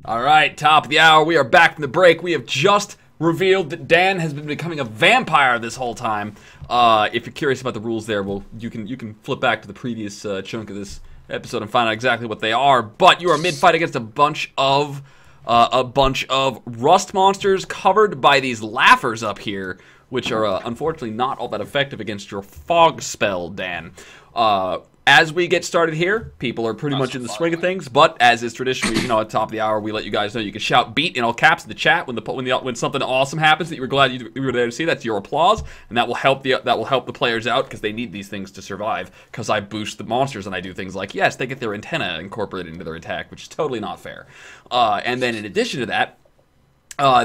All right, top of the hour. We are back from the break. We have just revealed that Dan has been becoming a vampire this whole time. If you're curious about the rules there, well, you can flip back to the previous chunk of this episode and find out exactly what they are. But you are mid-fight against a bunch of rust monsters covered by these laughers up here, which are unfortunately not all that effective against your fog spell, Dan. As we get started here, people are pretty much in the swing of things, but as is traditionally, at the top of the hour, we let you guys know you can shout "beat" in all caps in the chat when something awesome happens that you were glad you were there to see. That's your applause, and that will help the players out because they need these things to survive. Because I boost the monsters and I do things like they get their antenna incorporated into their attack, which is totally not fair. And then in addition to that,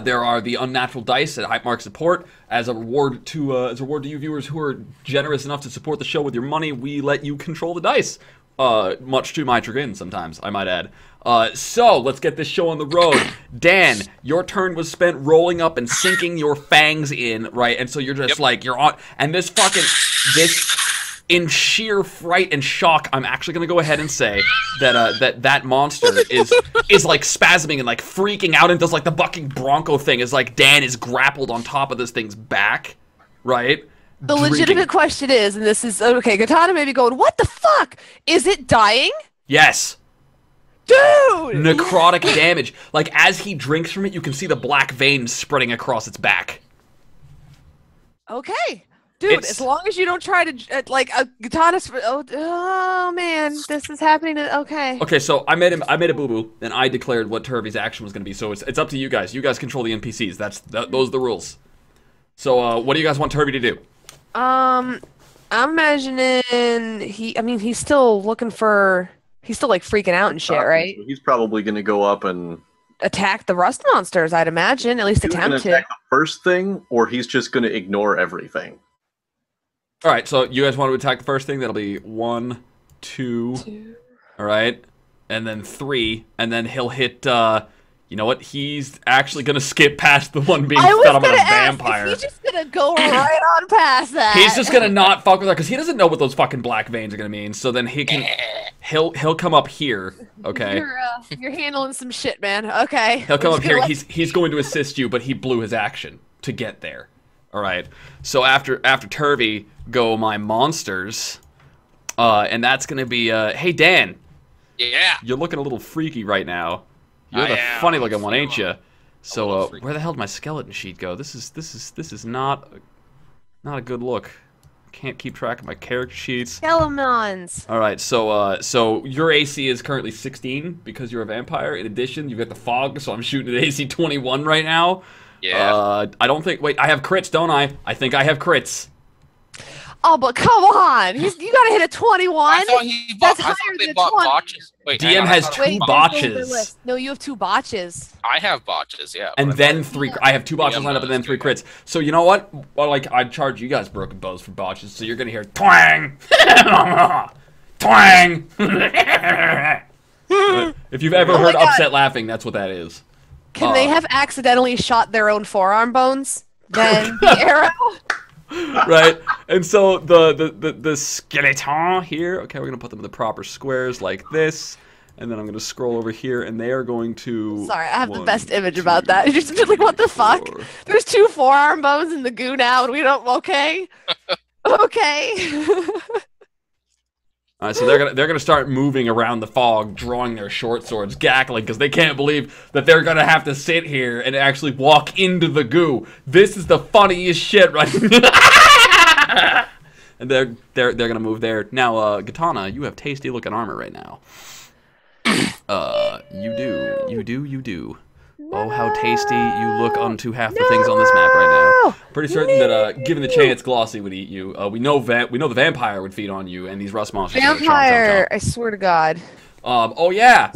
there are the unnatural dice at Hype Mark support. As a reward to you viewers who are generous enough to support the show with your money, we let you control the dice. Much to my chagrin sometimes, I might add. So let's get this show on the road. Dan, your turn was spent rolling up and sinking your fangs in, right? And so you're just you're on, and this in sheer fright and shock, I'm actually gonna go ahead and say that that monster is like spasming and like freaking out and does like the bucking bronco thing. Is like Dan is grappled on top of this thing's back, right? The legitimate question is, and this is okay. Katana may be going, "What the fuck? Is it dying?" Yes. Dude! Necrotic damage. Like as he drinks from it, you can see the black veins spreading across its back. Okay. Dude, as long as you don't try to, Katana's, oh man, this is happening, okay. Okay, so I made a boo-boo, and I declared what Turvey's action was going to be, so it's up to you guys. You guys control the NPCs, those are the rules. So, what do you guys want Turvey to do? I'm imagining, he's still looking for, he's still, like, freaking out and shit, right? So he's probably going to go up and attack the rust monsters, I'd imagine, at least attempt to. Attack the first thing, or he's just going to ignore everything? Alright, so you guys want to attack the first thing? That'll be 1, 2. Alright. And then 3. And then he'll hit, you know what? He's actually going to skip past the one being fed on by a vampire. He's just going to go right on past that. He's just going to not fuck with her because he doesn't know what those fucking black veins are going to mean. So then he'll come up here, okay? You're handling some shit, man. Okay. He'll come up here. He's going to assist you, but he blew his action to get there. Alright. So after Turvey go my monsters, and that's gonna be hey Dan. Yeah. You're looking a little freaky right now. You're the funny looking one, ain't you? So where the hell did my skeleton sheet go? This is not a good look. Can't keep track of my character sheets. Skeletons. All right, so your AC is currently 16 because you're a vampire. In addition, you've got the fog, so I'm shooting at AC 21 right now. Yeah. I don't think. Wait, I have crits, don't I? I think I have crits. Oh, but come on! You gotta hit a 21. That's higher than 20. Botches. Wait, DM has 2 botches. No, you have 2 botches. I have botches, yeah. And then 3. I have 2 botches lined up, and then 3 crits. So you know what? Well, I'd charge you guys broken bows for botches. So you're gonna hear twang, twang. If you've ever heard upset laughing, that's what that is. Can they have accidentally shot their own forearm bones? Then the arrow? Right, and so the skeleton here, okay, we're gonna put them in the proper squares like this, and then I'm gonna scroll over here, and they are going to. Sorry, I have the best image about that. You're just like, what the fuck? There's 2 forearm bones in the goo now, and we don't. Okay, okay. So they're gonna start moving around the fog, drawing their short swords, cackling because they can't believe that they're gonna have to sit here and actually walk into the goo. This is the funniest shit, right? And they're gonna move there now. Katana, you have tasty looking armor right now. You do. Oh, how tasty you look unto half the things on this map right now. Pretty certain that, given the chance, Glossy would eat you. We know the vampire would feed on you, and these rust monsters. Vampire! I swear to God. Oh yeah,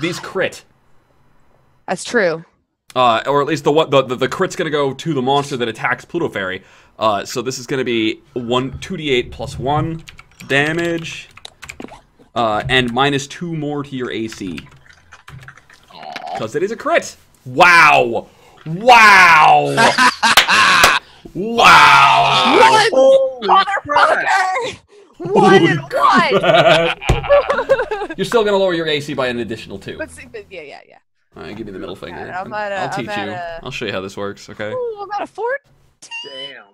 these crit. That's true. Or at least the crit's gonna go to the monster that attacks Pluto Fairy. So this is gonna be 2d8 plus 1 damage, and minus 2 more to your AC. Because it is a crit. Wow! Wow! Wow! Motherfucker! 1 and 1! You're still gonna lower your AC by an additional 2. But yeah. All right, give me the middle finger. I'm at I'll teach I'm you. at I'll show you how this works, okay? Ooh, I'm at a 14. Damn.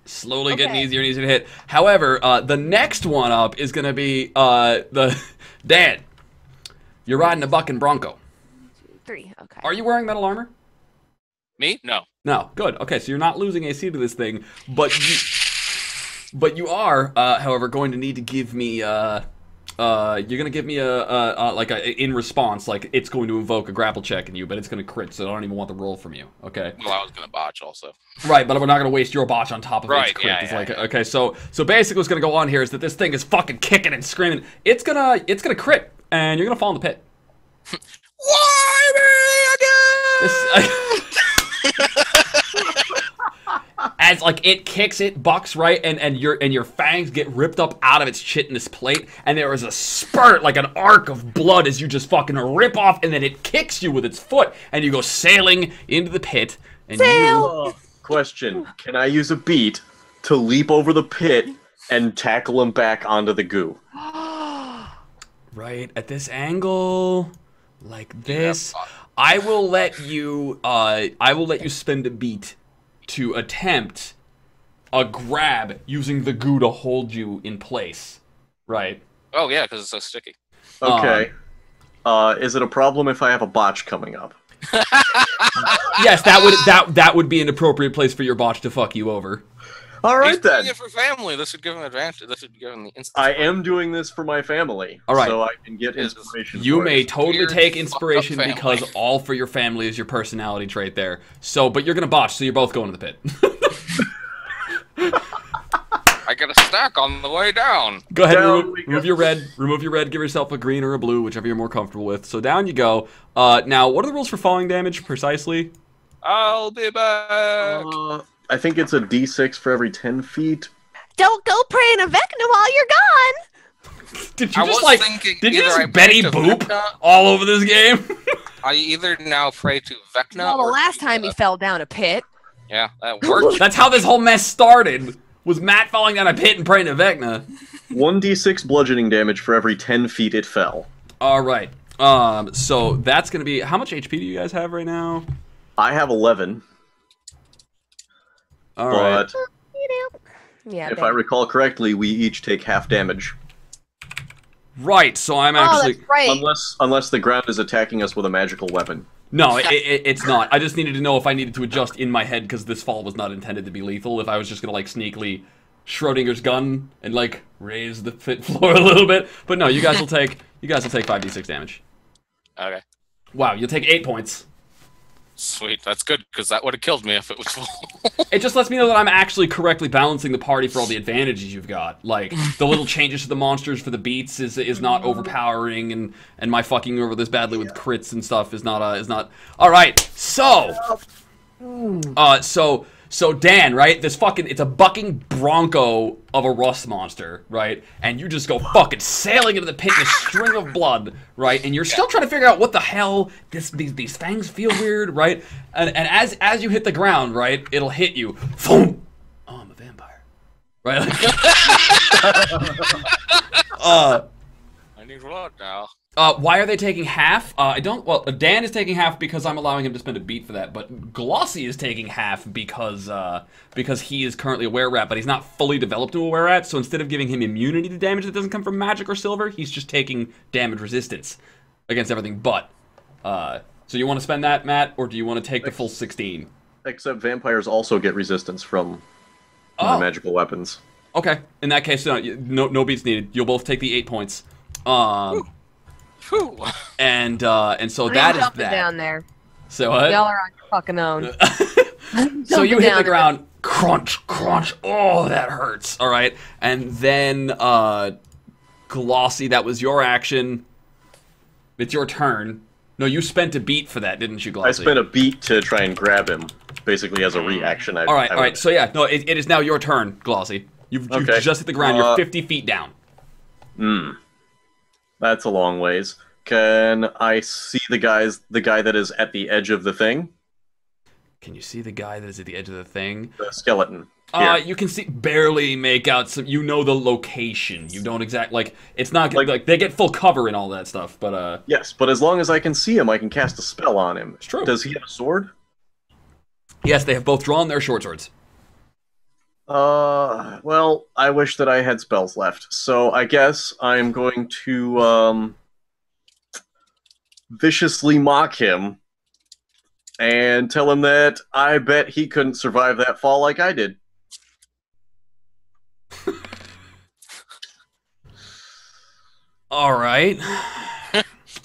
Slowly getting Okay. easier and easier to hit. However, the next one up is going to be the... Dan, you're riding a bucking Bronco. 3. Okay. Are you wearing metal armor? Me? No. No. Good. Okay, so you're not losing AC to this thing, but you are, however, going to need to give me... you're gonna give me in response, like it's going to invoke a grapple check in you, but it's gonna crit, so I don't even want the roll from you. Okay. Well, I was gonna botch also. Right, but we're not gonna waste your botch on top of Right, its crit. yeah, It's yeah, like, yeah. okay, so basically what's gonna go on here is that this thing is fucking kicking and screaming. It's gonna crit, and you're gonna fall in the pit. Why me again? As like it kicks, it bucks right, and your fangs get ripped up out of its chitinous plate, and there is a spurt, like an arc of blood, as you just fucking rip off, and then it kicks you with its foot, and you go sailing into the pit. And Question: can I use a beat to leap over the pit and tackle him back onto the goo? Right at this angle, like this, I will let you spend a beat to attempt a grab using the goo to hold you in place. Right. Oh yeah, because it's so sticky. Okay. Is it a problem if I have a botch coming up? Yes, that would be an appropriate place for your botch to fuck you over. All He's right then. doing it for family. This would give him advantage. This would give him the instant. I am doing this for my family. All right. So I can get inspiration. You for may it. totally Weird, take fucked inspiration up family. because all for your family is your personality trait there. So, but you're gonna botch, so you're both going to the pit. I get a stack on the way down. Go ahead, Down we remove go. your red. Remove your red. Give yourself a green or a blue, whichever you're more comfortable with. So down you go. Now, what are the rules for falling damage precisely? I'll be back. I think it's a D6 for every 10 feet. Don't go praying a Vecna while you're gone. Did you I just was like? thinking Did you either just I Betty pray to Boop Vecna- all over this game? I either now pray to Vecna. Well, the or last to, time he fell down a pit. Yeah, that worked. That's how this whole mess started. Was Matt falling down a pit and praying to Vecna? 1d6 bludgeoning damage for every 10 feet it fell. All right. So that's gonna be how much HP do you guys have right now? I have 11, All right. but Yeah. if I recall correctly, we each take half damage. Right. So I'm Oh, actually that's right. Unless the ground is attacking us with a magical weapon. no. It's not. I just needed to know if I needed to adjust in my head because this fall was not intended to be lethal. If I was just gonna like sneakily Schrodinger's gun and like raise the pit floor a little bit. But no, you guys will take 5d6 damage. Okay. Wow, you'll take 8 points. Sweet. That's good, because that would have killed me if it was full. It just lets me know that I'm actually correctly balancing the party for all the advantages you've got. Like, the little changes to the monsters for the beats is not overpowering, and my fucking over this badly with crits and stuff is not. Alright, so... So Dan, right? This fucking, it's a bucking bronco of a rust monster, right? And you just go fucking sailing into the pit in a string of blood, right? And you're still trying to figure out what the hell these fangs feel weird, right? And as you hit the ground, right, it'll hit you. Boom! Oh, I'm a vampire, right? I need blood now. Why are they taking half? Well, Dan is taking half because I'm allowing him to spend a beat for that, but Glossy is taking half because he is currently a were-rat, but he's not fully developed to a were-rat, so instead of giving him immunity to damage that doesn't come from magic or silver, he's just taking damage resistance against everything but. So you want to spend that, Matt, or do you want to take the full 16? Except vampires also get resistance from magical weapons. Okay, in that case, no beats needed. You'll both take the 8 points. Whew. And so I'm that is jumping that. down there. So what? Y'all are on your fucking own. So you Jumping hit down the there. ground, crunch, crunch. Oh, that hurts. All right, and then Glossy, that was your action. It's your turn. No, you spent a beat for that, didn't you, Glossy? I spent a beat to try and grab him, basically as a reaction. All right. So yeah, no, it is now your turn, Glossy. You've Okay. just hit the ground. You're 50 feet down. That's a long ways. Can I see the guy that is at the edge of the thing? Can you see the guy that is at the edge of the thing? The skeleton. You can barely make out some. You know the location. You don't it's not like they get full cover and all that stuff. But yes, but as long as I can see him, I can cast a spell on him. It's true. Does he have a sword? Yes, they have both drawn their short swords. Well, I wish that I had spells left. So I guess I'm going to viciously mock him and tell him that I bet he couldn't survive that fall like I did. All right.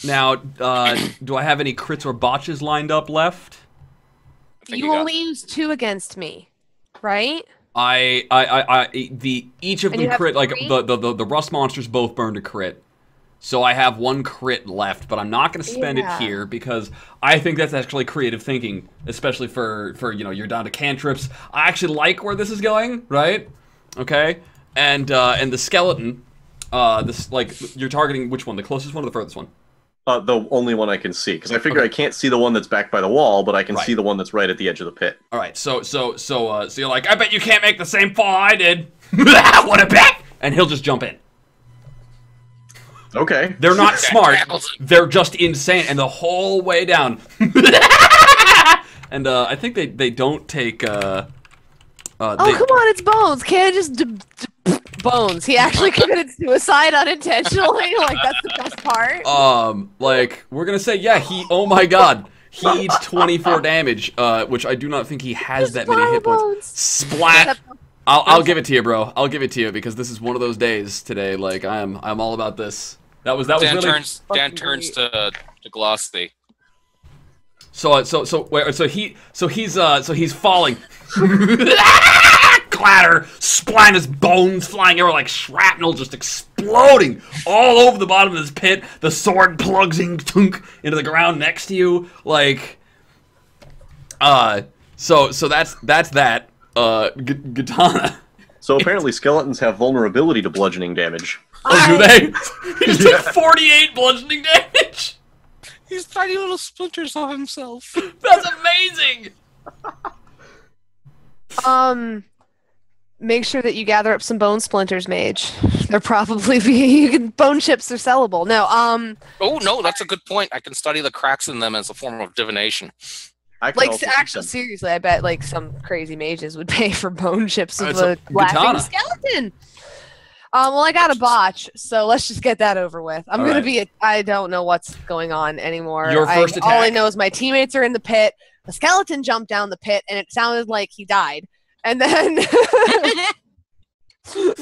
Now, do I have any crits or botches lined up left? You only used 2 against me, right? Each of them crit, like the rust monsters both burned a crit. So I have 1 crit left, but I'm not going to spend it here because I think that's actually creative thinking, especially for you're down to cantrips. I actually like where this is going, right? Okay, and the skeleton, you're targeting which one? The closest one or the furthest one? The only one I can see, because I figure I can't see the one that's back by the wall, but I can see the one that's right at the edge of the pit. All right, so you're like, I bet you can't make the same fall I did. What a bet! And he'll just jump in. Okay. They're not smart. They're just insane, and the whole way down. And I think they don't take. Come on, it's Bones. Can't just Bones. He actually committed suicide unintentionally. Like that's the best part. We're gonna say oh my god, he eats 24 damage, which I do not think he has that many hit points. Splat. I'll give it to you, bro. I'll give it to you because this is one of those days today. Like I'm all about this. That was really. Dan turns to Glossy. So he's falling. Clatter, splat, his bones flying everywhere like shrapnel, just exploding all over the bottom of this pit. The sword plugs into the ground next to you, like. So that's that. Katana. So apparently skeletons have vulnerability to bludgeoning damage. Oh, do they? He just took 48 bludgeoning damage. He's tiny little splinters of himself. That's amazing. Make sure that you gather up some bone splinters, mage. They're probably bone chips are sellable. No, Oh no, that's a good point. I can study the cracks in them as a form of divination. Actually, seriously, I bet like some crazy mages would pay for bone chips of a laughing skeleton. Well, I got a botch, so let's just get that over with. I don't know what's going on anymore. Your first attack. All I know is my teammates are in the pit. The skeleton jumped down the pit, and it sounded like he died. And then, all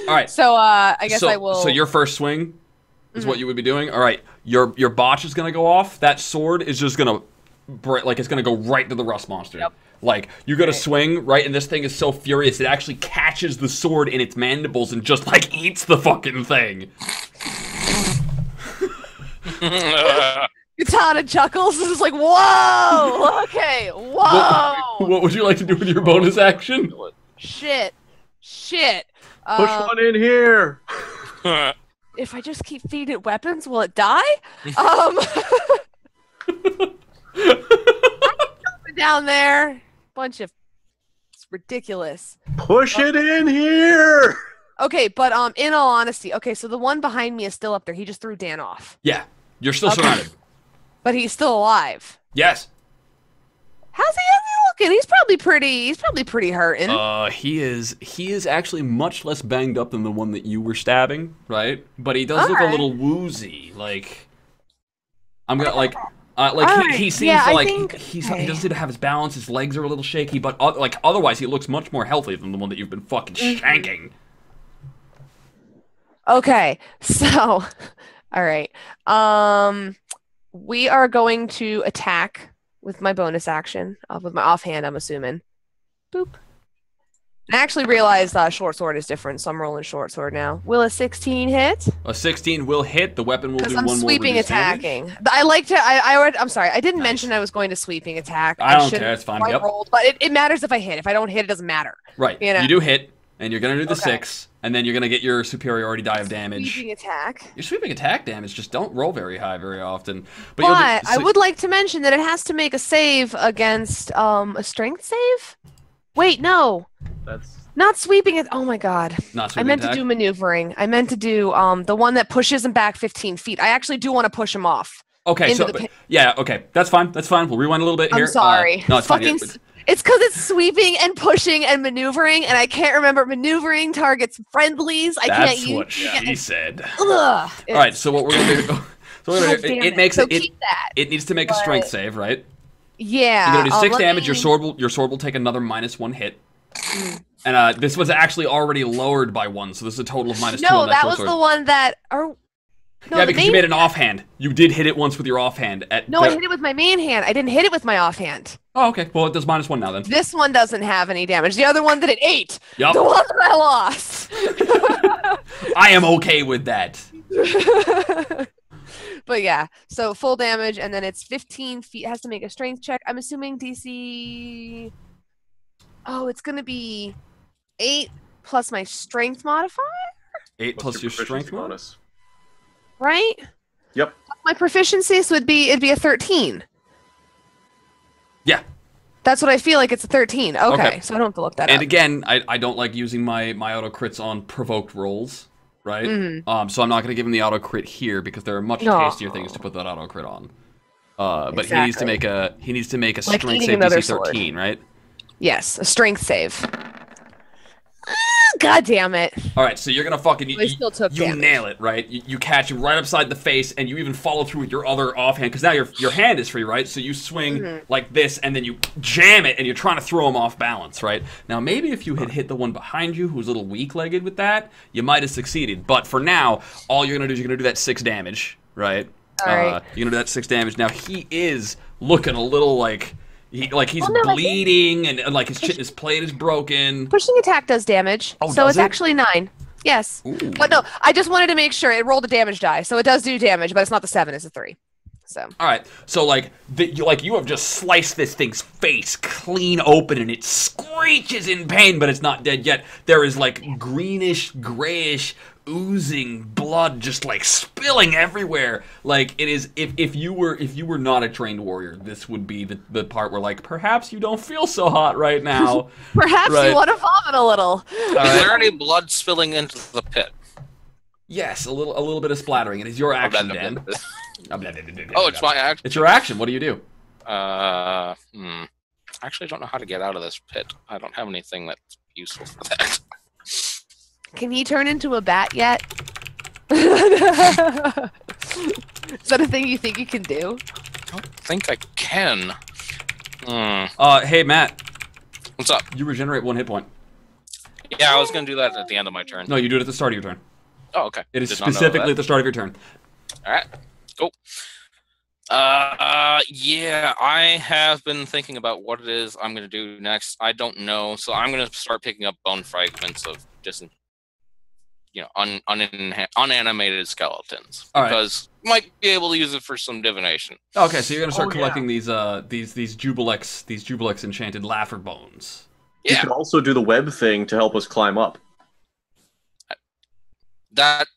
right. So I guess I will. So your first swing is what you would be doing. All right. Your botch is gonna go off. That sword is just gonna it's gonna go right to the rust monster. Yep. Like you got to swing right, and this thing is so furious it actually catches the sword in its mandibles and just like eats the fucking thing. Katana chuckles and is like, "Whoa, okay, whoa." What would you like to do with your bonus action? Shit. Push one in here. If I just keep feeding it weapons, will it die? Down there, bunch of it's ridiculous. Push it in here. Okay, but in all honesty, okay, so the one behind me is still up there. He just threw Dan off. Yeah, you're still surrounded. But he's still alive. Yes. How's he looking? He's probably pretty hurting. He is actually much less banged up than the one that you were stabbing, right? But he does look a little woozy. Like I'm gonna he seems he doesn't seem to have his balance. His legs are a little shaky, but otherwise he looks much more healthy than the one that you've been fucking shanking. Okay, so all right, we are going to attack with my bonus action, with my offhand. I'm assuming. Boop. I actually realized short sword is different, so I'm rolling short sword now. Will a 16 hit? A 16 will hit. The weapon will do one more sweeping attacking. Damage. I'm sorry. I didn't mention I was going to sweeping attack. I don't care. It's fine. Yep. Rolled, but it matters if I hit. If I don't hit, it doesn't matter. Right. You know? You do hit. and you're gonna do the 6, and then you're gonna get your superiority die of damage. Sweeping attack. Your sweeping attack damage just don't roll very high very often. But I would like to mention that it has to make a save against a strength save. Wait, no. That's not sweeping it. Oh my god. Not sweeping I meant attack? to do maneuvering. I meant to do the one that pushes him back 15 feet. I actually do want to push him off. Okay, so yeah, okay, that's fine. That's fine. We'll rewind a little bit here. I'm sorry. No, it's fine. It's because it's sweeping and pushing and maneuvering, and I can't remember maneuvering targets friendlies. That's what she said. Ugh, all right, so what we're gonna do? It makes so it. It needs to make a strength save, right? Yeah. You're gonna do 6 damage. Your sword will take another -1 hit. And this was actually already lowered by 1, so this is a total of -2. No, that was the one that. No, yeah, because you made an offhand. You did hit it once with your offhand. I hit it with my main hand. I didn't hit it with my offhand. Oh, okay. Well, it does -1 now then. This one doesn't have any damage. The other one did it 8. Yep. The one that I lost. I am okay with that. But yeah, so full damage, and then it's 15 feet. It has to make a strength check. I'm assuming DC. Oh, it's gonna be 8 plus my strength modifier. 8 plus your strength bonus. Right? Yep. My proficiency, so it'd be a 13. Yeah. That's what I feel like. It's a 13. Okay. So I don't have to look that up. And again, I don't like using my auto crits on provoked rolls, right? So I'm not going to give him the auto crit here because there are much tastier things to put that auto crit on. But he needs to make a like strength save DC 13, right? Yes, a strength save. God damn it. Alright, so you're gonna fucking... You damage. nail it, right? You catch him right upside the face, and you even follow through with your other offhand, because now your hand is free, right? So you swing like this, and then you jam it, and you're trying to throw him off balance, right? Now, maybe if you had hit the one behind you, who was a little weak-legged with that, you might have succeeded. But for now, all you're gonna do is you're gonna do that 6 damage, right? Alright. You're gonna do that 6 damage. Now, he is looking a little like... he's bleeding, and like his plate is broken. Pushing attack does damage, so it's actually 9. Yes. Ooh. But no, I just wanted to make sure it rolled a damage die, so it does do damage, but it's not the 7, it's a 3. So. All right, so you have just sliced this thing's face clean open, and it screeches in pain, but it's not dead yet. There is like greenish, grayish, oozing blood just like spilling everywhere. Like it is. If you were not a trained warrior, this would be the part where like perhaps you don't feel so hot right now. Perhaps you want to vomit a little. Is there any blood spilling into the pit? Yes, a little bit of splattering. It is your action, Dan. Oh, it's my action. It's your action. What do you do? I actually don't know how to get out of this pit. I don't have anything that's useful for that. Can he turn into a bat yet? Is that a thing you think you can do? I don't think I can. Hey, Matt. What's up? You regenerate 1 hit point. Yeah, I was going to do that at the end of my turn. No, you do it at the start of your turn. Oh, okay. It is specifically at the start of your turn. All right. Cool. Yeah, I have been thinking about what it is I'm going to do next. I don't know, so I'm going to start picking up bone fragments of just, unanimated skeletons. All right. Because you might be able to use it for some divination. Okay, so you're going to start collecting these Jubilex enchanted laugher bones. Yeah. You can also do the web thing to help us climb up. That,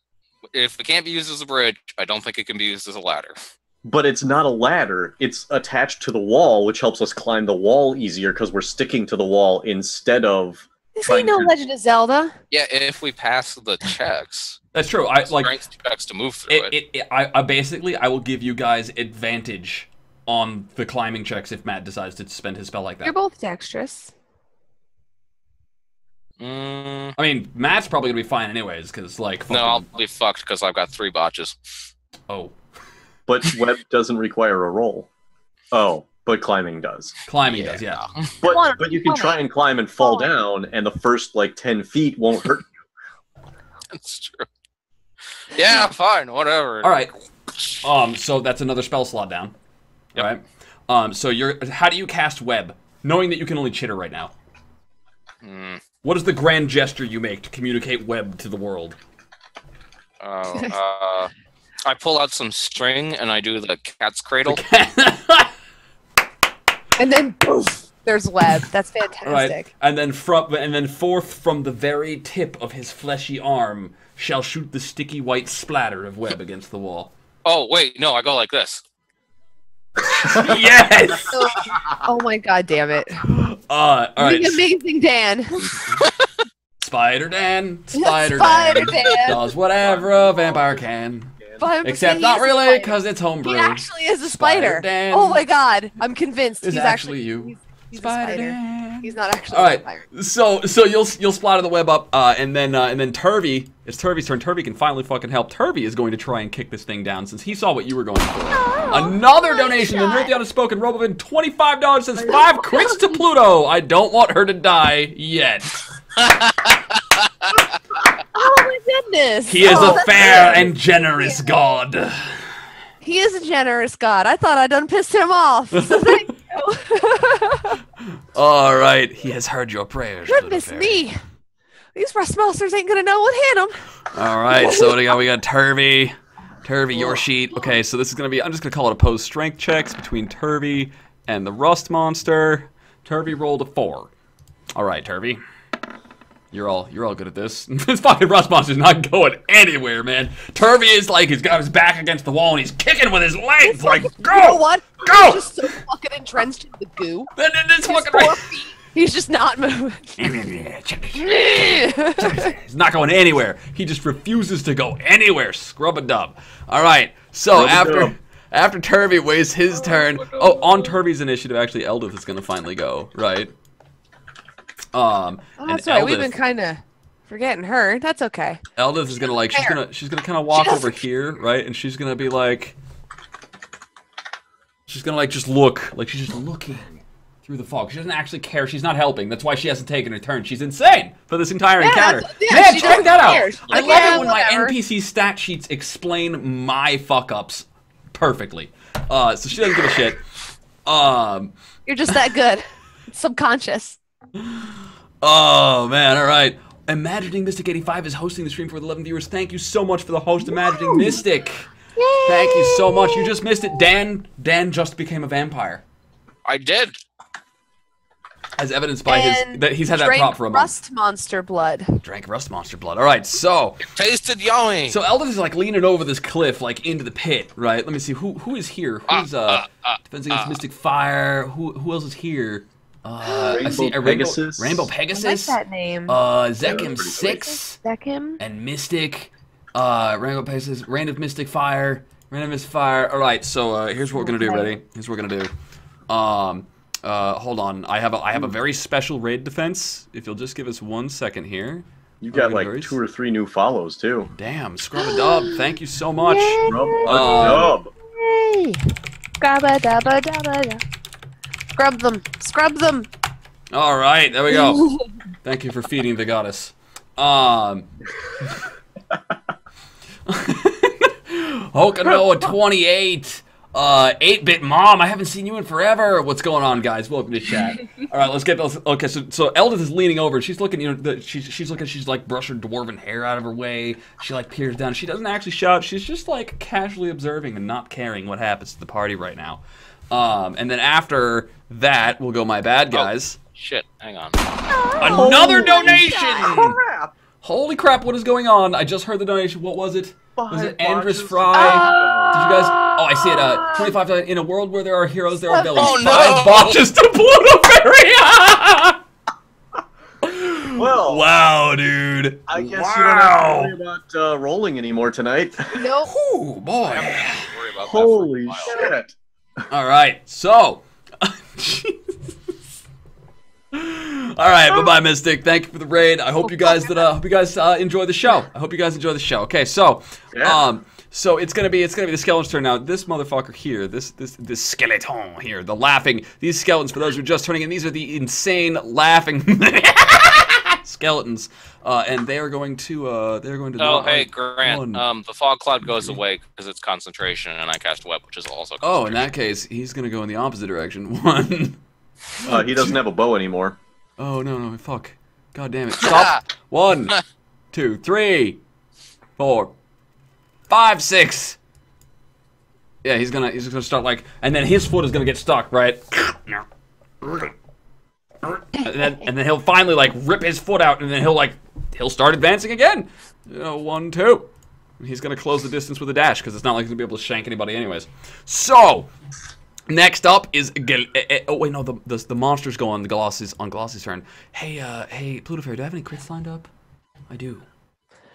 if it can't be used as a bridge, I don't think it can be used as a ladder. But it's not a ladder. It's attached to the wall, which helps us climb the wall easier because we're sticking to the wall instead of... This ain't no Legend of Zelda. Yeah, if we pass the checks. That's true. Strength checks to move through it. I will give you guys advantage on the climbing checks if Matt decides to spend his spell like that. You're both dexterous. I mean, Matt's probably gonna be fine anyways, because like. No, I'll be fucked because I've got 3 botches. Oh. But web doesn't require a roll. Oh, but climbing does. Climbing does, yeah. But you can try and climb and fall down, and the first like 10 feet won't hurt you. That's true. Yeah, fine, whatever. All right. So that's another spell slot down. Yep. All right. So how do you cast web, knowing that you can only chitter right now? What is the grand gesture you make to communicate web to the world? I pull out some string and I do the cat's cradle. And then poof. There's web. That's fantastic. Right. And then forth from the very tip of his fleshy arm shall shoot the sticky white splatter of web against the wall. Oh wait, no, I go like this. Yes. Oh my god, damn it! All right. The amazing Dan. Spider Dan Dan does whatever a vampire can. Except not really, because it's homebrew. He actually is a spider. Oh my god, I'm convinced he's actually you. He's a spider. He's not actually a vampire. So you'll splatter the web up, and then Turvy. It's Turvy's turn. Turvy can finally fucking help. Turvy is going to try and kick this thing down since he saw what you were going for. Another donation. The Nerd the Unspoken Robovin, $25 says 5 crits to Pluto. I don't want her to die yet. Oh my goodness! He is a fair and generous god. He is a generous god. I thought I done pissed him off. So thank you. All right, he has heard your prayers. Goodness me, these rust monsters ain't gonna know what hit them. All right, so we got Turvy. Turvy, your sheet. Okay, so this is gonna be. I'm just gonna call it opposed strength checks between Turvy and the rust monster. Turvy rolled a 4. All right, Turvy. You're all good at this. This fucking rust monster's not going anywhere, man. Turvy is like, he's got his back against the wall and he's kicking with his legs. It's like, go! You know what? Go! He's just so fucking entrenched in the goo. This fucking right. He's just not moving. He's not going anywhere. He just refuses to go anywhere. Scrub-a-dub. All right, so after Turvy wastes his turn, on Turvy's initiative, actually, Eldith is going to finally go, right? That's right. We've been kind of forgetting her. That's okay. Eldith is gonna she's gonna kind of walk over here, right? And she's gonna be like, she's gonna just look, like she's just looking through the fog. She doesn't actually care. She's not helping. That's why she hasn't taken her turn. She's insane for this entire encounter. Man, check that out. I love it when my NPC stat sheets explain my fuck ups perfectly. So she doesn't give a shit. You're just that good. Subconscious. Oh man, all right. Imagining Mystic 85 is hosting the stream for the 11 viewers. Thank you so much for the host, Imagining Mystic. Yay! Thank you so much. You just missed it. Dan just became a vampire. I did. As evidenced by that he's had that prop for a month. Rust monster blood. Drank rust monster blood. All right, so it tasted yummy. So Eldith is like leaning over this cliff, like into the pit, right? Let me see who is here. Who's defense against mystic fire? Who else is here? I see a Pegasus. Rainbow Pegasus. I like that name. Zekim 6. Zekim. And Mystic. Rainbow Pegasus. Rain of Mystic Fire. Rain of Mystic Fire. Alright, so here's what we're gonna do, ready? Here's what we're gonna do. Hold on. I have a very special raid defense. If you'll just give us 1 second here. You've got like 2 or 3 new follows too. Damn, Scrub-a-dub. Thank you so much. Scrub-a-dub. Scrub-a-dub-a-dub-a-dub. Scrub them. All right, there we go. Thank you for feeding the goddess. Hokano 28. 8-bit mom, I haven't seen you in forever. What's going on, guys? Welcome to chat. All right, let's get those. Okay, so Eldith is leaning over. She's looking, she's looking. She's like brushing dwarven hair out of her way. She like peers down. She doesn't actually shout. She's just like casually observing and not caring what happens to the party right now. And then after that, we'll go my bad guys. Oh, shit, hang on. Another donation! Crap. Holy crap, what is going on? I just heard the donation. What was it? Was it Andrus Fry? Did you guys? Oh, I see it. 25. In a world where there are heroes, there are villains. Oh, no. 5 botches to Pluto. Well, wow, dude. I guess you don't have to worry about rolling anymore tonight. Nope. Oh boy. Holy shit. All right, so. All right, bye-bye, Mystic. Thank you for the raid. I hope you guys enjoy the show. Okay, so so it's gonna be the skeleton's turn now. This motherfucker here, this skeleton here, these skeletons. For those who are just turning in, these are the insane laughing skeletons, and they are going to Oh, hey, Grant. The fog cloud goes away because it's concentration, and I cast web, which is also concentration. Oh, in that case, he's gonna go in the opposite direction. One. He doesn't have a bow anymore. Oh no, fuck. God damn it. Stop. 1, 2, 3, 4, 5, 6. Yeah, he's gonna start like, and then his foot is gonna get stuck, right? and then he'll finally like rip his foot out, and then he'll start advancing again. 1, 2. He's gonna close the distance with a dash because it's not like he's gonna be able to shank anybody anyways. So next up is oh wait, no, the monsters go on Gloss's turn. Hey, Pluto Fairy, do I have any crits lined up? I do.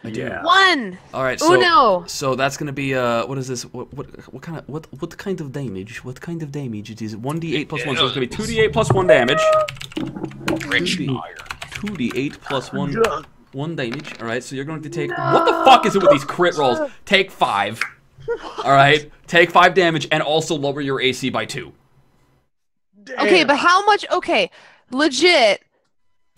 Yeah. 1. All right. So that's gonna be what is this? What kind of damage? What kind of damage it is? 1d8 plus 1. So it's gonna be 2d8 plus 1 damage. Rich iron. 2d8 plus 1 damage. All right. So you're going to take. What the fuck is it with these crit rolls? Take 5. All right. Take 5 damage and also lower your AC by 2. Damn. Okay, but how much? Okay, legit.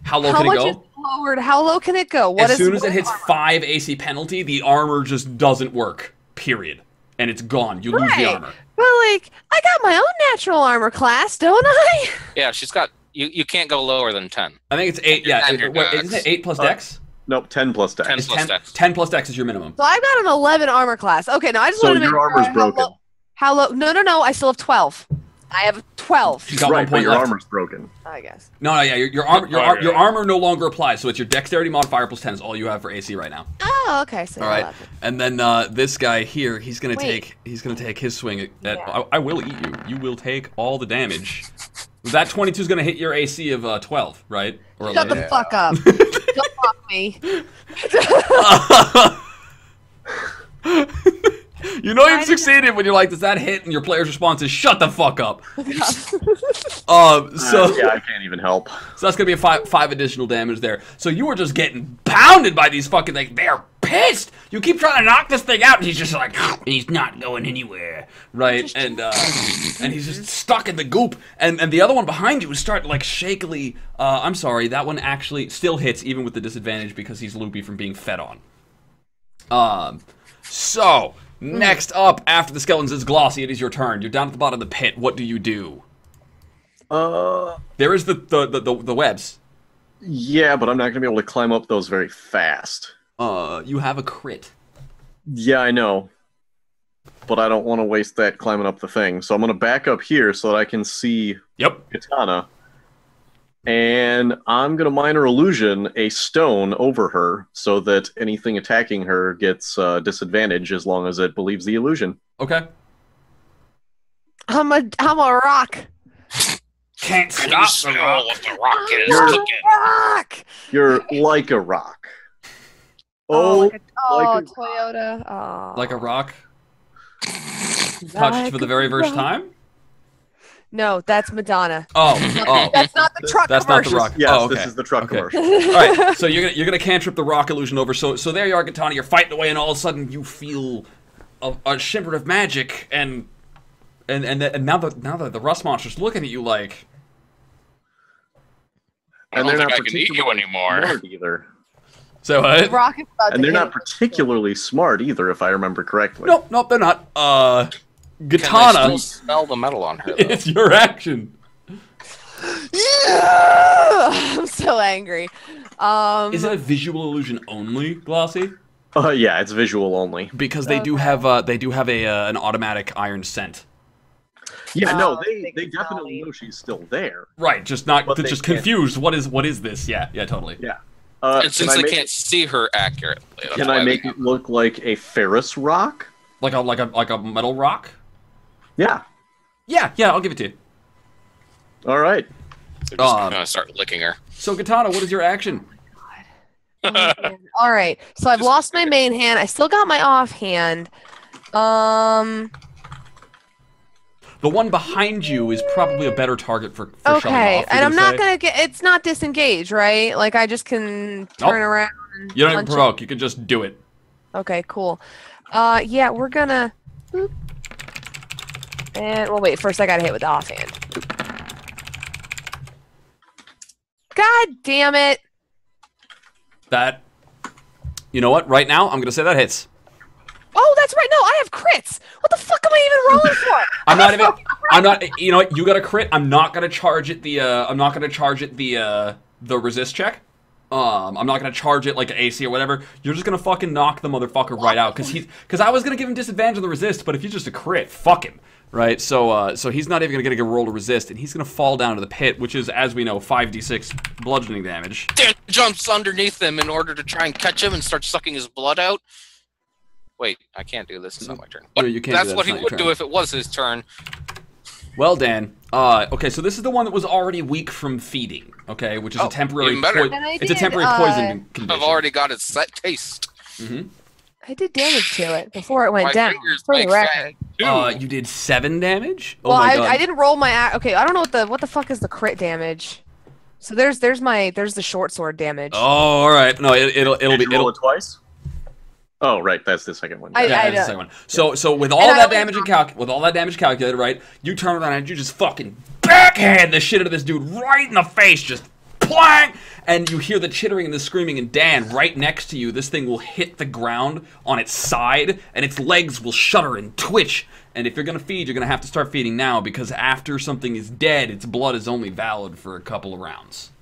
How low can it go? Is lowered? How low can it go? As soon as it hits 5 AC penalty, the armor just doesn't work. Period. And it's gone. You lose the armor. But like, I got my own natural armor class, don't I? Yeah, she's got. You can't go lower than 10. I think it's 8. Yeah, isn't it 8 plus Dex? Nope, 10 plus Dex. 10 plus Dex. 10 plus Dex is your minimum. So I've got an 11 armor class. Okay, now I just want to make your armor's broken. How low? No. I still have 12. I have 12. You got 1 point but your left. armor's broken. I guess. No, yeah, your armor no longer applies. So it's your Dexterity modifier plus 10 is all you have for AC right now. Oh, okay. So all right, 11. And then this guy here, he's gonna take his swing at. Yeah. I will eat you. You will take all the damage. That 22 is gonna hit your AC of 12, right? Or Shut 11. the fuck up! Don't mock me. You know you've succeeded when you're like, does that hit? And your player's response is, shut the fuck up. Yeah, I can't even help. So that's gonna be a 5 additional damage there. So you were just getting pounded by these fucking things. They're pissed. You keep trying to knock this thing out, and he's just like, he's not going anywhere, right? And he's just stuck in the goop. And the other one behind you is starting like shakily. I'm sorry, that one actually still hits even with the disadvantage because he's loopy from being fed on. So. Next up, after the skeletons is Glossy. It is your turn. You're down at the bottom of the pit. What do you do? There is the webs. Yeah, but I'm not gonna be able to climb up those very fast. You have a crit. Yeah, I know. But I don't want to waste that climbing up the thing. So I'm gonna back up here so that I can see Katana. And I'm going to minor illusion a stone over her so that anything attacking her gets disadvantage as long as it believes the illusion. Okay. I'm a rock. Can't stop the rock. What the rock is You're cooking. rock. You're like a rock. Like a like Toyota. Oh. Like a rock. Touched for the very first time? No, that's Madonna. Oh. That's not the truck That's commercial. not the rock. Yes, oh, okay. this is the truck commercial. All right, so you're gonna cantrip the rock illusion over. So there you are, Katana. You're fighting away, and all of a sudden you feel a shimmer of magic, and now the rust monster's looking at you like. I don't think I can eat you anymore. Smart either. So what? The rock is about And to they're hit not particularly smart either, if I remember correctly. Nope, they're not. Katana. Can I still smell the metal on her, though? It's your action. Yeah! I'm so angry. Is it a visual illusion only, Glossy? Yeah, it's visual only. Because they do have an automatic iron scent. Yeah, no, they definitely know she's still there. Right, just confused. What is this? Yeah, totally. Yeah. And since they can't see her accurately, can I make it look like a ferrous rock? Like a metal rock? Yeah. Yeah, I'll give it to you. All right. So just gonna start licking her. So Katana, what is your action? Oh, all right, so I've lost my main hand. I still got my offhand. The one behind you is probably a better target for shoving off, and I'm not gonna get. It's not disengage, right? Like I just can turn around. And you don't even provoke. You can just do it. Okay, cool. Yeah, we're gonna. Boop. And well, wait. First, I gotta hit with the offhand. God damn it! That. You know what? Right now, I'm gonna say that hits. Oh, that's right. No, I have crits. What the fuck am I even rolling for? I'm not. You know what? You got a crit. I'm not gonna charge it the. I'm not gonna charge it the resist check. I'm not gonna charge it like an AC or whatever. You're just gonna fucking knock the motherfucker right out, because I was gonna give him disadvantage on the resist, but if he's just a crit, fuck him, right? So he's not even gonna get a roll to resist, and he's gonna fall down to the pit, which is, as we know, 5d6 bludgeoning damage. Dan jumps underneath him in order to try and catch him and start sucking his blood out. Wait, I can't do this. It's not my turn. But no, you can't. That's what he would do if it was his turn. Well, Dan. Okay, so this is the one that was already weak from feeding. Okay, which is a temporary. It's a temporary poison condition. I've already got its set taste. I did damage to it before it went down. For the record. You did 7 damage. Oh well, my God. I didn't roll my. Okay, I don't know what the fuck is the crit damage. So there's the short sword damage. Oh, all right. No, it'll roll it twice. Oh, right, that's the second one. Yeah, that's the second one. So with all that damage calculated, right? You turn around and you just fucking backhand the shit out of this dude right in the face, just plang! And you hear the chittering and the screaming, and Dan, right next to you, this thing will hit the ground on its side, and its legs will shudder and twitch. And if you're gonna feed, you're gonna have to start feeding now, because after something is dead, its blood is only valid for a couple of rounds.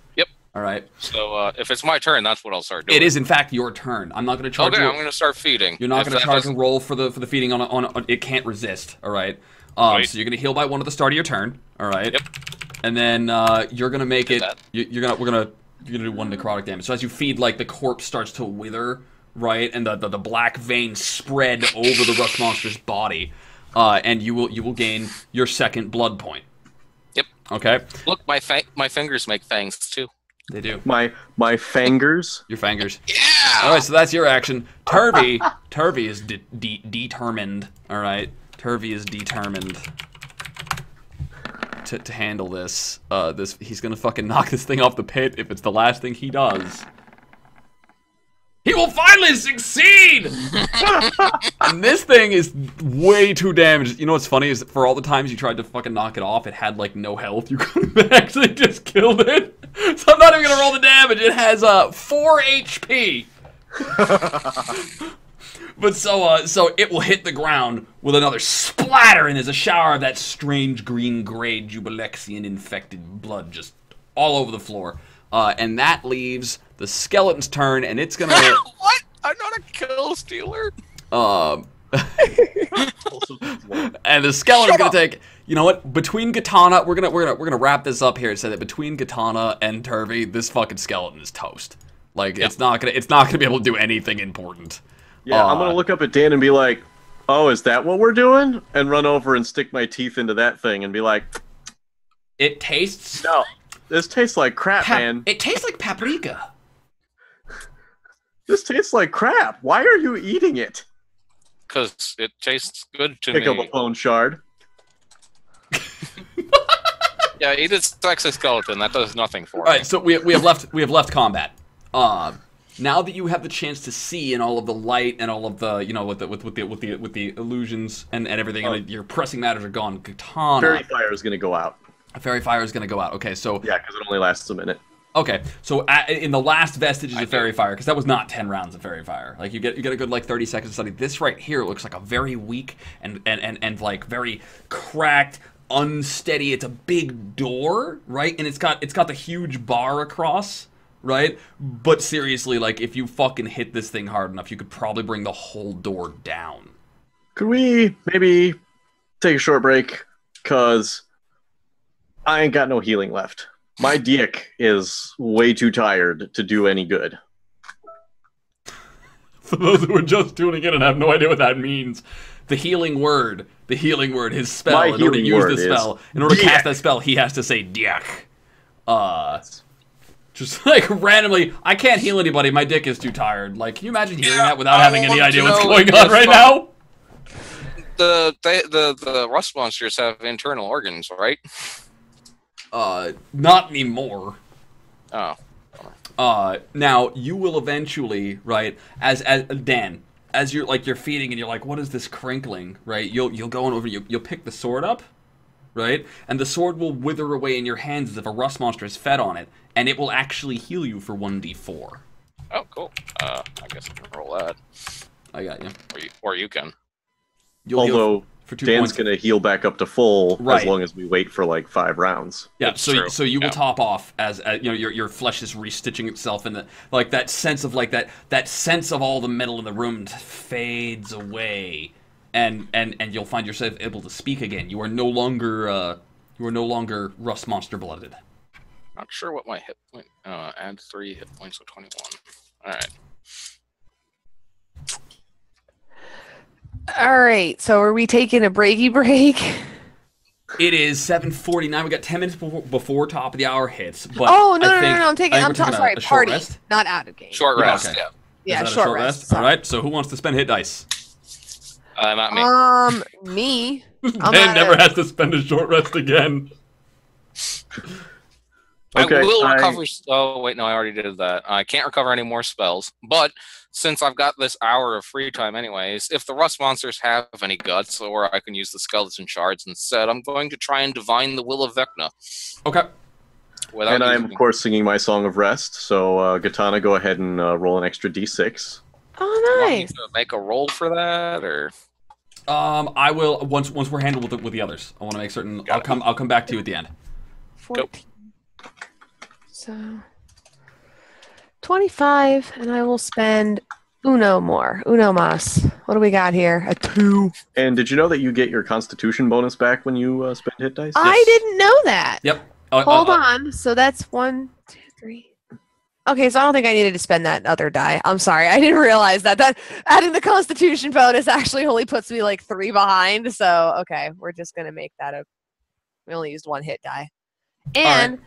All right. So if it's my turn, that's what I'll start doing. It is in fact your turn. I'm not going to charge. Okay, you. I'm going to start feeding. You're not going to charge a roll for the feeding on it can't resist. All right. So you're going to heal by 1 at the start of your turn. All right. Yep. And then you're going to make it. You're gonna do 1 necrotic damage. So as you feed, like the corpse starts to wither, right, and the black veins spread over the rust monster's body, and you will gain your 2nd blood point. Yep. Okay. Look, my fingers make fangs too. They do. My fingers. Your fingers. Yeah. All right, so that's your action. Turvy is determined. All right, Turvy is determined to handle this. He's gonna fucking knock this thing off the pit if it's the last thing he does. He will finally succeed! And this thing is way too damaged. You know what's funny is that for all the times you tried to fucking knock it off, it had like no health. You could have actually just killed it. So I'm not even gonna roll the damage. It has 4 HP. But so it will hit the ground with another splatter, and there's a shower of that strange green-gray Jubilexian infected blood just all over the floor. And that leaves the skeleton's turn, and it's gonna. What? I'm not a kill stealer. And the skeleton's gonna take. You know what? Between Katana, we're gonna wrap this up here and say that between Katana and Turvy, this fucking skeleton is toast. Like it's not gonna be able to do anything important. Yeah, I'm gonna look up at Dan and be like, "Oh, is that what we're doing?" And run over and stick my teeth into that thing and be like, "It tastes." No, this tastes like crap, man. It tastes like paprika. This tastes like crap. Why are you eating it? Because it tastes good to me. Pick up a bone shard. Yeah, eat its exoskeleton. That does nothing for me. All right, so we have left combat. Now that you have the chance to see in all of the light and all of the with the illusions and everything, and your pressing matters are gone. Katana. Fairy fire is gonna go out. Fairy fire is gonna go out. Okay, so yeah, because it only lasts a minute. Okay, so in the last vestiges of fairy fire, because that was not 10 rounds of fairy fire. Like you get a good like 30 seconds to study. This right here looks like a very weak and like very cracked, unsteady. It's a big door, right? And it's got the huge bar across, right? But seriously, like if you fucking hit this thing hard enough, you could probably bring the whole door down. Could we maybe take a short break? Cause I ain't got no healing left. My dick is way too tired to do any good. For those who are just tuning in and have no idea what that means, the healing word, his spell, in order to use this spell, in order to cast that spell, he has to say dick. Just like randomly, I can't heal anybody, my dick is too tired. Like, can you imagine hearing that without having any idea what's going on right now? The rust monsters have internal organs, right? Not anymore. Oh. Now you will eventually, right, as Dan, as you're feeding and you're like, what is this crinkling, right? You'll go on over, you'll pick the sword up, right? And the sword will wither away in your hands as if a rust monster is fed on it, and it will actually heal you for 1d4. Oh, cool. I guess I can roll that. I got you. Or you can. Although For 2 Dan's points. going to heal back up to full Right. as long as we wait for like 5 rounds. Yeah, That's so true. so you will top off as you know your flesh is restitching itself, and like that sense of that sense of all the metal in the room fades away, and you'll find yourself able to speak again. You are no longer rust monster blooded. Not sure what my hit point. Add 3 hit points, so 21. All right. All right, so are we taking a breaky break? It is 7:49. We got 10 minutes before top of the hour hits. But Oh no, I no, think, I'm taking. I'm sorry, a short party, rest. not out of game. Short rest. okay. Yeah. Yeah, Is that a short rest. All right. So who wants to spend hit dice? Not me. Me. Dan never has to spend a short rest again. Okay, I will recover. Oh wait, no, I already did that. I can't recover any more spells. But since I've got this hour of free time, anyways, if the rust monsters have any guts, or I can use the skeleton shards instead, I'm going to try and divine the will of Vecna. Okay. And I'm of course singing my song of rest. So Katana, go ahead and roll an extra d6. Oh, Want me nice. to make a roll for that, or I will once we're handled with the others. I want to make certain. I'll come back to you at the end. 14. So 25, and I will spend uno mas. What do we got here? A 2. And did you know that you get your Constitution bonus back when you spend hit dice? I didn't know that. Yep. Hold on. So that's 1, 2, 3. Okay, so I don't think I needed to spend that other die. I'm sorry, I didn't realize that. That adding the Constitution bonus actually only puts me like 3 behind. So okay, we're just gonna make that a. We only used 1 hit die, and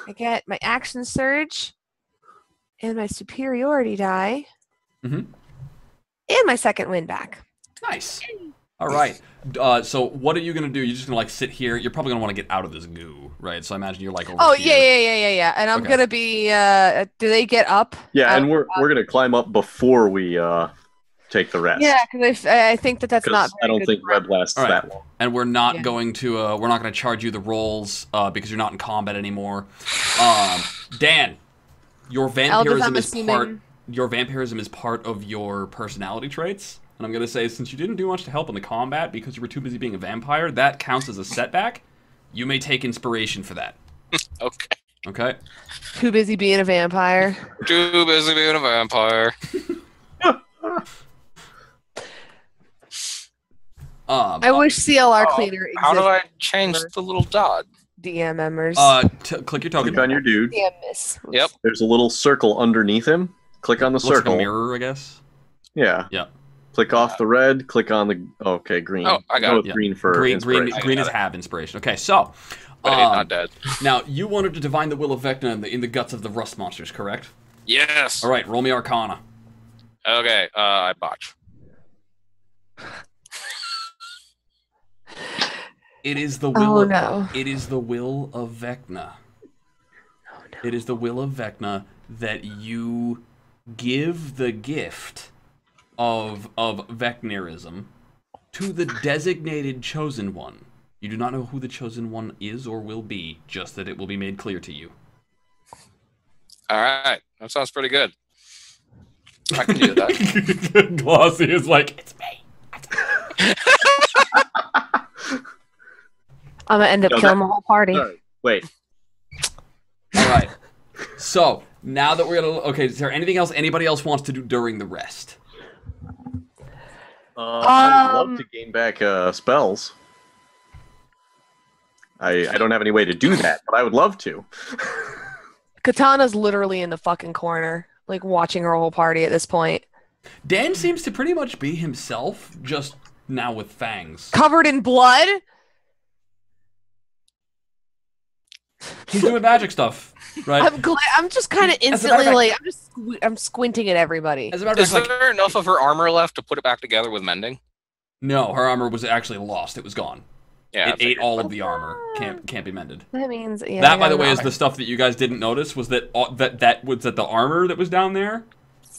I get my action surge, and my superiority die, and my second win back. Nice. All right. So what are you gonna do? You're just gonna like sit here. You're probably gonna want to get out of this goo, right? So I imagine you're like over here. Yeah. And I'm gonna be. Do they get up? Yeah, and we're gonna climb up before we take the rest. Yeah, because I think that's not. I don't think web lasts that long. And we're not going to charge you the rolls because you're not in combat anymore. Dan, your vampirism is part of your personality traits. And I'm going to say, since you didn't do much to help in the combat because you were too busy being a vampire, that counts as a setback. You may take inspiration for that. Okay. Okay? Too busy being a vampire. Too busy being a vampire. I wish CLR Cleaner existed. How do I change the little dot? DM members. Click your token. Click on your dude. DM miss. Yep. There's a little circle underneath him. Click on the Looks like circle. a mirror, I guess. Yeah. Yeah. Click off the red. Click on the green. Oh, I got Go it. with green for green inspiration. is have inspiration. Okay, so Not dead. now you wanted to divine the will of Vecna in the guts of the rust monsters, correct? Yes. All right, roll me Arcana. Okay. I botch. It is the will. no. It is the will of Vecna. Oh no. It is the will of Vecna that you give the gift of Vecnirism to the designated chosen one. You do not know who the chosen one is or will be, just that it will be made clear to you. All right. That sounds pretty good. I can do that. Glossy is like, it's me. I'm gonna end up killing the whole party. Sorry. Wait. All right. So now that we're gonna is there anything else anybody else wants to do during the rest? I would love to gain back spells. I don't have any way to do that, but I would love to. Katana's literally in the fucking corner, like watching her whole party at this point. Dan seems to pretty much be himself, just now with fangs. Covered in blood? He's doing magic stuff, right? I'm just kind of instantly like, I'm squinting at everybody. As a matter of Is fact, there enough of her armor left to put it back together with mending? no, her armor was actually lost. It was gone. Yeah. It ate all of the armor. Can't be mended. That means That, by the way, is the stuff that you guys didn't notice. Was that the armor that was down there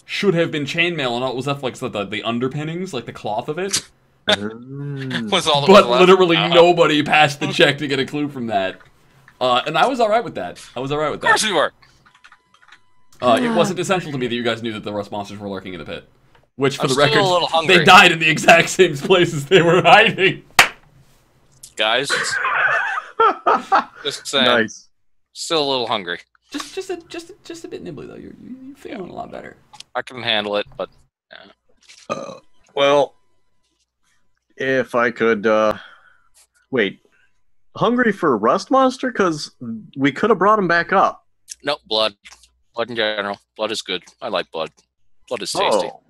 should have been chainmail, and all it was left like the underpinnings, like the cloth of it. Was all that But was left? literally nobody passed the check to get a clue from that. And I was all right with that. Of course you were. It wasn't essential to me that you guys knew that the rust monsters were lurking in the pit. Which, for I'm the still record, a little hungry. they died in the exact same places they were hiding. Guys, just saying. Nice. Still a little hungry. Just a bit nibbly though. You're feeling a lot better. I can handle it, but Well, if I could, wait, hungry for a rust monster? Because we could have brought him back up. no, blood. Blood in general. Blood is good. I like blood. Blood is tasty. Oh.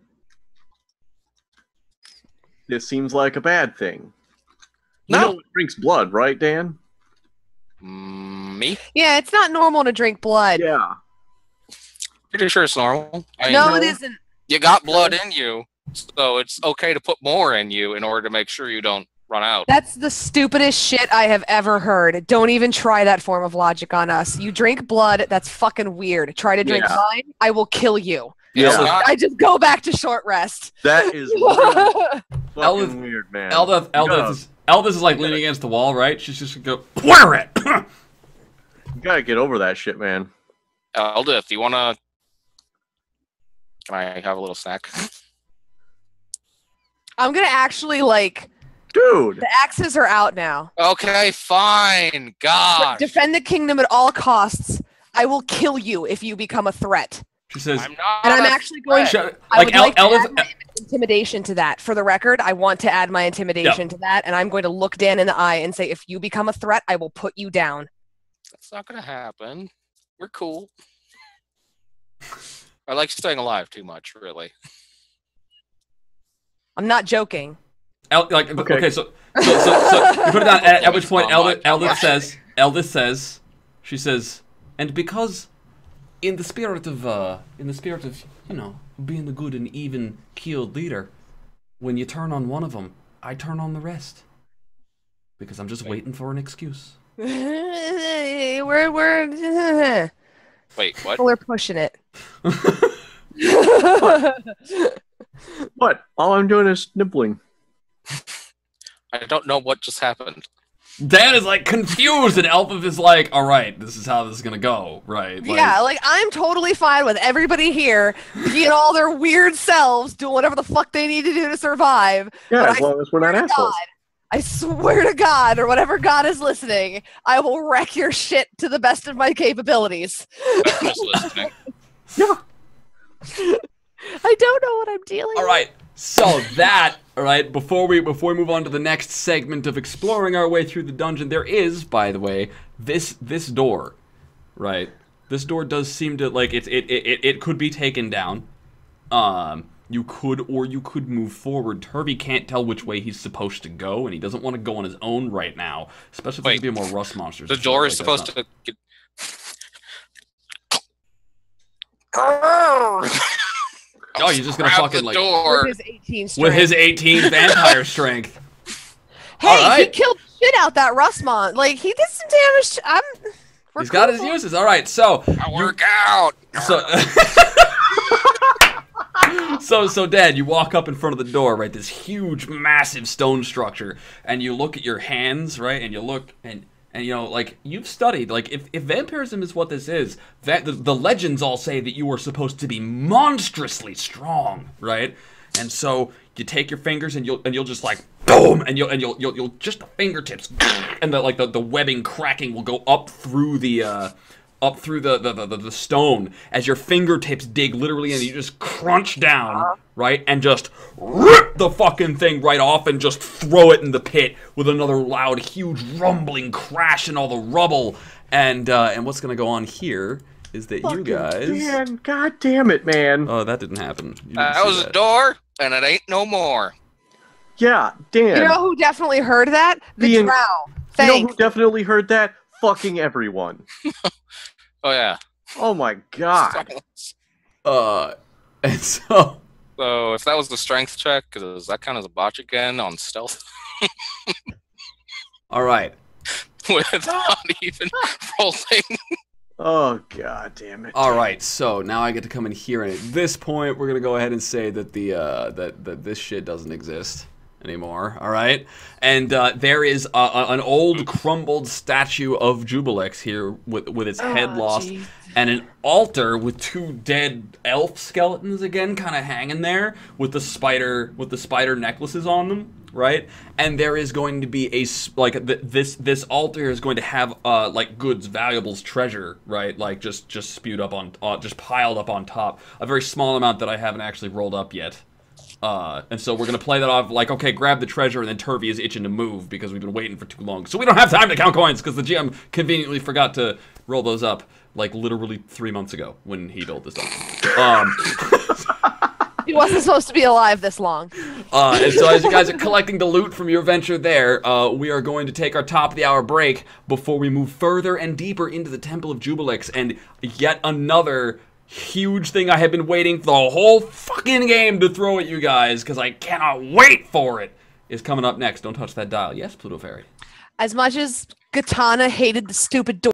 This seems like a bad thing. No. You know what drinks blood, right, Dan? Me? Yeah, it's not normal to drink blood. Yeah. Pretty sure it's normal. I mean, No, it isn't. You got blood in you, so it's okay to put more in you in order to make sure you don't run out. That's the stupidest shit I have ever heard. Don't even try that form of logic on us. You drink blood, that's fucking weird. Try to drink mine, I will kill you. Yeah. I just go back to short rest. That is really fucking weird, man. Eldith is like leaning against the wall, right? She's just gonna go, wear it! You gotta get over that shit, man. Eldith, you wanna... Can I have a little snack? I'm gonna actually, like... Dude! The axes are out now. Okay, fine. God. Defend the kingdom at all costs. I will kill you if you become a threat. She says, I'm not and I'm actually going to... I would like to add my intimidation to that. For the record, I want to add my intimidation to that, and I'm going to look Dan in the eye and say, if you become a threat, I will put you down. That's not going to happen. We're cool. I like staying alive too much, really. I'm not joking. Okay, so you put it down. At which point, Eldith says, she says, and because, in the spirit of you know, being a good and even keeled leader, when you turn on one of them, I turn on the rest, because I'm just waiting for an excuse. We're Wait, what? We're pushing it. What? All I'm doing is nibbling. I don't know what just happened. Dan is like confused, and Eldith is like, all right, this is how this is gonna go, right? Like, yeah, like I'm totally fine with everybody here being all their weird selves, doing whatever the fuck they need to do to survive. Yeah, as long as we're not assholes. I swear to God, or whatever God is listening, I will wreck your shit to the best of my capabilities. I'm just listening. Yeah. I don't know what I'm dealing with. All right, so that, all right, before we move on to the next segment of exploring our way through the dungeon, there is, by the way, this door, right? This door does seem to, like, it could be taken down. You could move forward. Turvey can't tell which way he's supposed to go, and he doesn't want to go on his own right now, especially if there's going to be more rust monsters. The door is supposed to... Oh, you're just going to fucking, like... Door. With his 18 strength. With his 18 vampire strength. Hey, he killed shit out that rustmon. Like, he did some damage. He's got his uses. All right, so... I work out! So, Dad, you walk up in front of the door, right? This huge, massive stone structure, and you look at your hands, right? And you look, and you know, like, you've studied, like, if vampirism is what this is, that the legends all say that you are supposed to be monstrously strong, right? And so you take your fingers and you'll just like boom, and you'll just the fingertips, and the webbing cracking will go up through the stone as your fingertips dig literally, and you just crunch down, right, and just rip the fucking thing right off and just throw it in the pit with another loud, huge rumbling crash and all the rubble. And what's gonna go on here is that fucking you guys... Dan, God damn it, man. Oh, that didn't happen. That was a door, and it ain't no more. Yeah, Dan. You know who definitely heard that? The drow. Thanks. You know who definitely heard that? Fucking everyone. Oh, yeah. Oh, my God. And so... So, if that was the strength check, does that count as a botch again on stealth? All right. Without even rolling. Oh, God damn it. All right, so now I get to come in here, and at this point, we're gonna go ahead and say that the that this shit doesn't exist. anymore, all right? And there is an old crumbled statue of Jubilex here with its head lost, geez. And an altar with 2 dead elf skeletons again, kind of hanging there with the spider necklaces on them, right? And there is going to be this altar is going to have like goods, valuables, treasure, right? Like just spewed up on just piled up on top. A very small amount that I haven't actually rolled up yet. And so we're going to play that off like, okay, grab the treasure, and then Turvey is itching to move because we've been waiting for too long. So we don't have time to count coins because the GM conveniently forgot to roll those up like literally 3 months ago when he built this up. He wasn't supposed to be alive this long. And so as you guys are collecting the loot from your venture there, we are going to take our top of the hour break before we move further and deeper into the Temple of Jubilex, and yet another huge thing I have been waiting the whole fucking game to throw at you guys, because I cannot wait for it, is coming up next. Don't touch that dial. Yes, Pluto Fairy? As much as Katana hated the stupid door